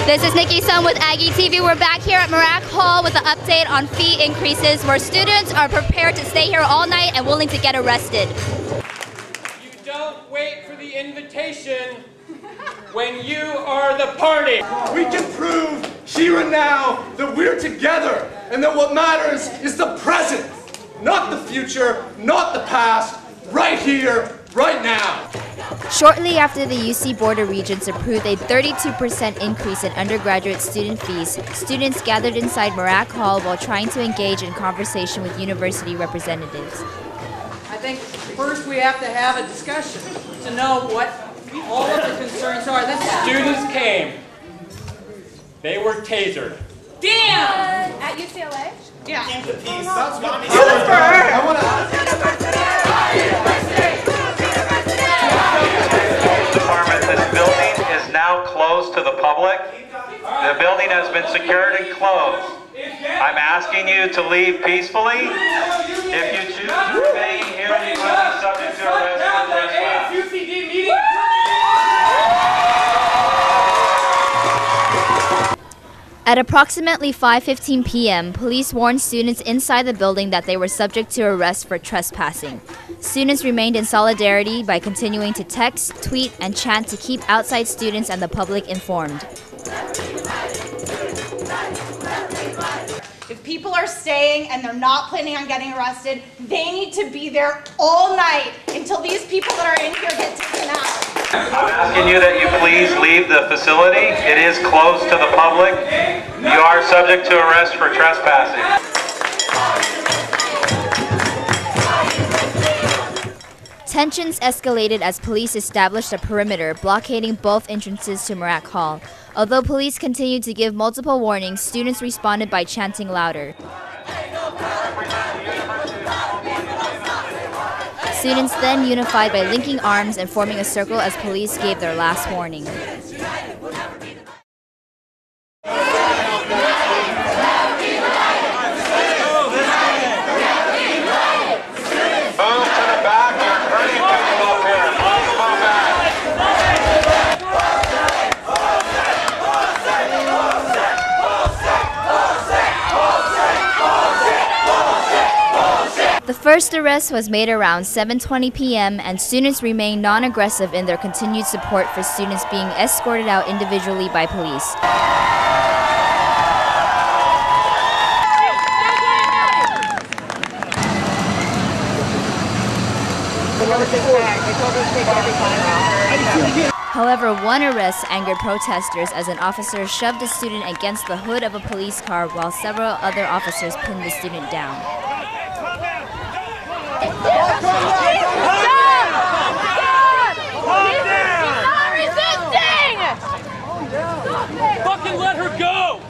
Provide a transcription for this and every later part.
This is Nicki Sun with AggieTV. We're back here at Mrak Hall with an update on fee increases where students are prepared to stay here all night and willing to get arrested. You don't wait for the invitation when you are the party. We can prove here and now that we're together and that what matters is the present, not the future, not the past, right here, right now. Shortly after the UC Board of Regents approved a 32% increase in undergraduate student fees, students gathered inside Mrak Hall while trying to engage in conversation with university representatives. I think first we have to have a discussion to know what all of the concerns are. Students came. They were tasered. Damn! At UCLA? Yeah. I want to This building is now closed to the public. The building has been secured and closed. I'm asking you to leave peacefully. If you choose to remain here, you will be subject to arrest for trespass. At approximately 5:15 p.m., police warned students inside the building that they were subject to arrest for trespassing. Students remained in solidarity by continuing to text, tweet, and chant to keep outside students and the public informed. If people are staying and they're not planning on getting arrested, they need to be there all night until these people that are in here get taken out. I'm asking you that you please leave the facility. It is closed to the public. You are subject to arrest for trespassing. Tensions escalated as police established a perimeter blockading both entrances to Mrak Hall. Although police continued to give multiple warnings, students responded by chanting louder. Students then unified by linking arms and forming a circle as police gave their last warning. The first arrest was made around 7:20 p.m. and students remained non-aggressive in their continued support for students being escorted out individually by police. However, one arrest angered protesters as an officer shoved a student against the hood of a police car while several other officers pinned the student down. Fucking let her go!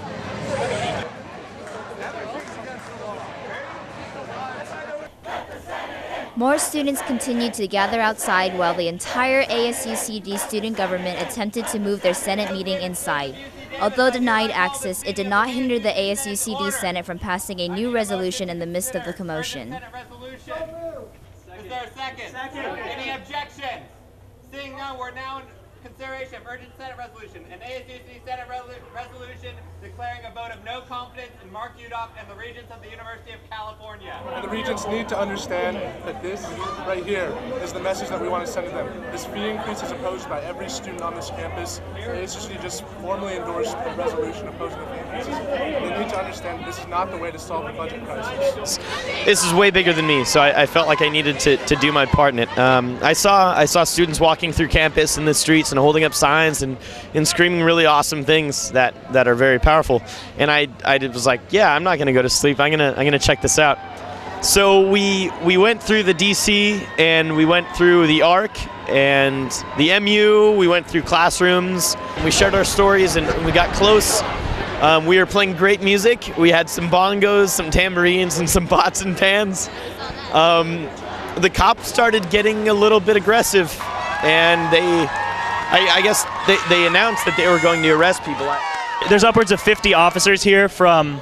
More students continued to gather outside while the entire ASUCD student government attempted to move their Senate meeting inside. Although denied access, it did not hinder the ASUCD Senate from passing a new resolution in the midst of the commotion. Is there a second? Second. Any objections? Seeing none, we're now in consideration of urgent Senate resolution. An ASUCD Senate resolution declaring a vote of no confidence in Mark Udoff and the Regents of the University of California. And the Regents need to understand that this right here is the message that we want to send to them. This fee increase is opposed by every student on this campus. ASUCD just formally endorsed a resolution opposing the fee increases. They need to understand this is not the way to solve the budget crisis. This is way bigger than me, so I felt like I needed to do my part in it. I saw students walking through campus in the streets and holding up signs and screaming really awesome things that are very powerful. And I was like, yeah, I'm not gonna go to sleep. I'm gonna check this out. So we went through the DC and we went through the ARC and the MU. We went through classrooms. We shared our stories and we got close. We were playing great music. We had some bongos, some tambourines, and some pots and pans. The cops started getting a little bit aggressive, and I guess they announced that they were going to arrest people. There's upwards of 50 officers here from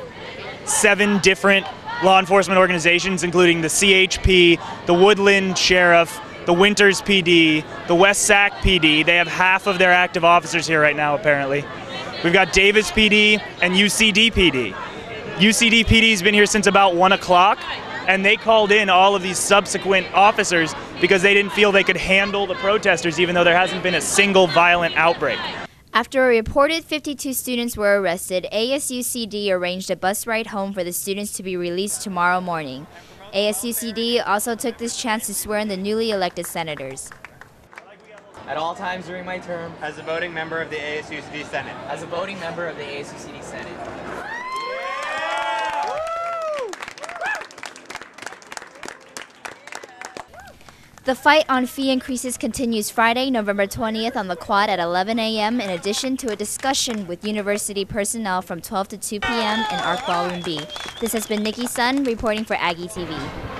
7 different law enforcement organizations, including the CHP, the Woodland Sheriff, the Winters PD, the West Sac PD. They have half of their active officers here right now, apparently. We've got Davis PD and UCD PD. UCD PD's been here since about 1 o'clock, and they called in all of these subsequent officers because they didn't feel they could handle the protesters, even though there hasn't been a single violent outbreak. After a reported 52 students were arrested, ASUCD arranged a bus ride home for the students to be released tomorrow morning. ASUCD also took this chance to swear in the newly elected senators. At all times during my term, As a voting member of the ASUCD Senate. as a voting member of the ASUCD Senate. The fight on fee increases continues Friday, November 20th on the Quad at 11 a.m. in addition to a discussion with university personnel from 12 to 2 p.m. in ARC Ballroom B. This has been Nicki Sun reporting for AggieTV.